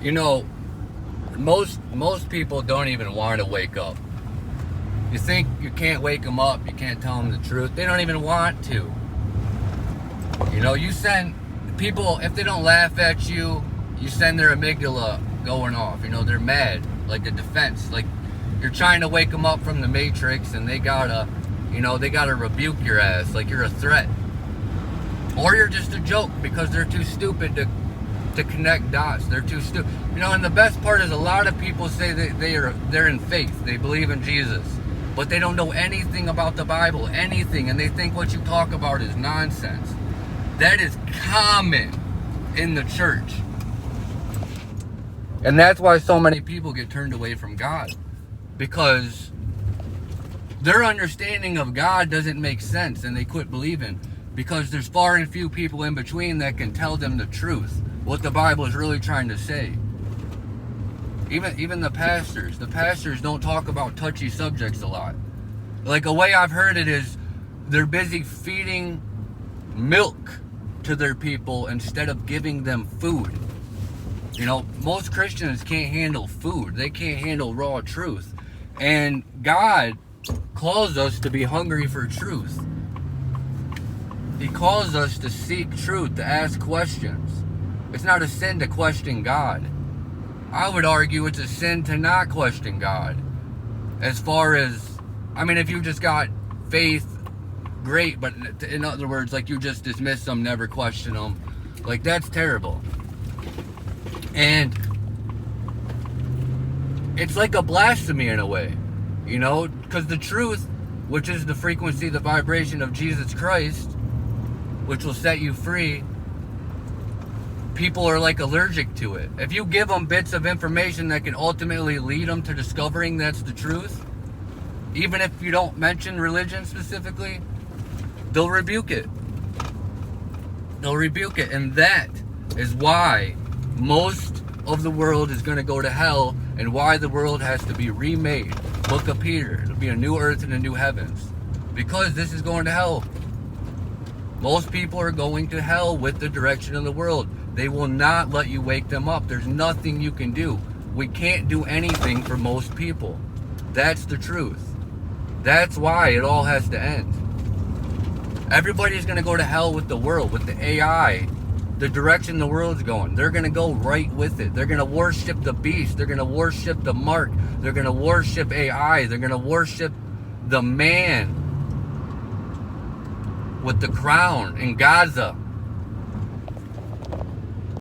You know, most people don't even want to wake up. You think you can't wake them up, you can't tell them the truth. They don't even want to. You know, you send people, if they don't laugh at you, you send their amygdala going off. You know, they're mad, like a defense. Like you're trying to wake them up from the matrix, and they gotta rebuke your ass like you're a threat. Or you're just a joke because they're too stupid to connect dots. They're too stupid. You know, and the best part is a lot of people say that they're in faith. They believe in Jesus. But they don't know anything about the Bible, anything, and they think what you talk about is nonsense. That is common in the church. And that's why so many people get turned away from God. Because their understanding of God doesn't make sense, and they quit believing. Because there's far and few people in between that can tell them the truth, what the Bible is really trying to say. Even the pastors don't talk about touchy subjects a lot. Like, a way I've heard it is they're busy feeding milk to their people instead of giving them food. You know, most Christians can't handle food. They can't handle raw truth. And God calls us to be hungry for truth. He calls us to seek truth, to ask questions. It's not a sin to question God. I would argue it's a sin to not question God. As far as, I mean, if you just got faith, great, but in other words, like, you just dismiss them, never question them, like, that's terrible. And it's like a blasphemy in a way, you know, because the truth, which is the frequency, the vibration of Jesus Christ, which will set you free, people are like allergic to it. If you give them bits of information that can ultimately lead them to discovering that's the truth, even if you don't mention religion specifically, they'll rebuke it. They'll rebuke it. And that is why most of the world is going to go to hell, and why the world has to be remade. Book of Peter. It'll be a new earth and a new heavens. Because this is going to hell. Most people are going to hell with the direction of the world. They will not let you wake them up. There's nothing you can do. We can't do anything for most people. That's the truth. That's why it all has to end. Everybody's going to go to hell with the world, with the AI, the direction the world's going. They're going to go right with it. They're going to worship the beast. They're going to worship the mark. They're going to worship AI. They're going to worship the man with the crown in Gaza.